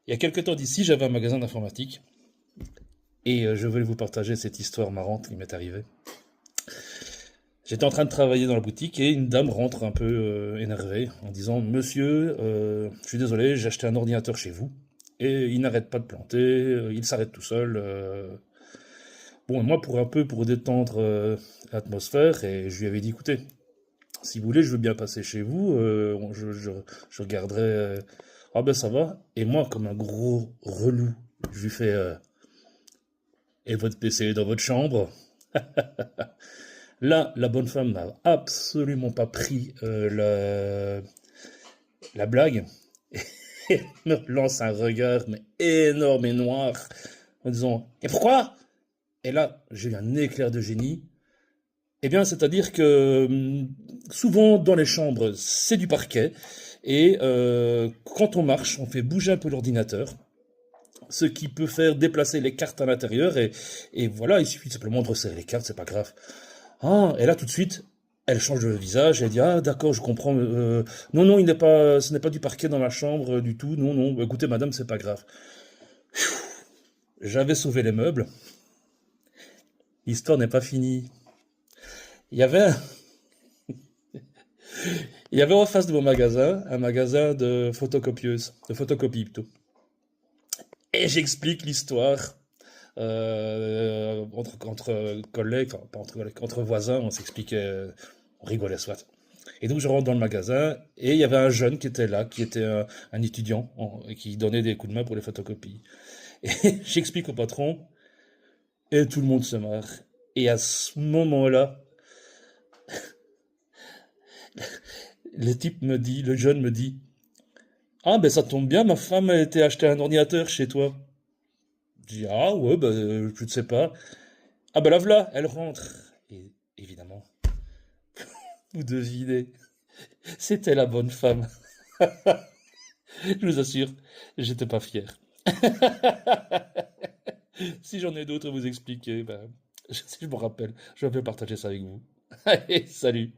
Il y a quelque temps d'ici, j'avais un magasin d'informatique et je voulais vous partager cette histoire marrante qui m'est arrivée. J'étais en train de travailler dans la boutique et une dame rentre un peu énervée en disant: Monsieur, je suis désolé, j'ai acheté un ordinateur chez vous et il n'arrête pas de planter, il s'arrête tout seul. Bon, et moi, pour détendre l'atmosphère, et je lui avais dit: écoutez, si vous voulez, je veux bien passer chez vous, je regarderai. Ah ben ça va. Et moi, comme un gros relou, je lui fais: et votre PC est dans votre chambre? Là, la bonne femme n'a absolument pas pris la blague. Et me lance un regard mais énorme et noir en disant: et pourquoi? Et là, j'ai eu un éclair de génie. Eh bien, c'est-à-dire que souvent dans les chambres, c'est du parquet. Et quand on marche, on fait bouger un peu l'ordinateur, ce qui peut faire déplacer les cartes à l'intérieur. Et voilà, il suffit simplement de resserrer les cartes, c'est pas grave. Ah, et là, tout de suite, elle change de visage, elle dit: ah, d'accord, je comprends. Non, non, ce n'est pas du parquet dans la chambre du tout. Non, non, écoutez, madame, c'est pas grave. J'avais sauvé les meubles. L'histoire n'est pas finie. Il y avait, il y avait en face de mon magasin un magasin de photocopieuses, de photocopie plutôt. Et j'explique l'histoire entre collègues, enfin pas entre collègues, entre voisins, on s'expliquait, on rigolait soit. Et donc je rentre dans le magasin et il y avait un jeune qui était là, qui était un étudiant et qui donnait des coups de main pour les photocopies. Et j'explique au patron et tout le monde se marre. Et à ce moment-là, le jeune me dit: ah ben ça tombe bien, ma femme a été acheter un ordinateur chez toi. Je dis: ah ouais, ben je ne sais pas. Ah ben la voilà, elle rentre. Et évidemment, vous devinez, c'était la bonne femme. Je vous assure, j'étais pas fier. Si j'en ai d'autres à vous expliquer, ben, si je me rappelle, je vais partager ça avec vous. Allez, salut!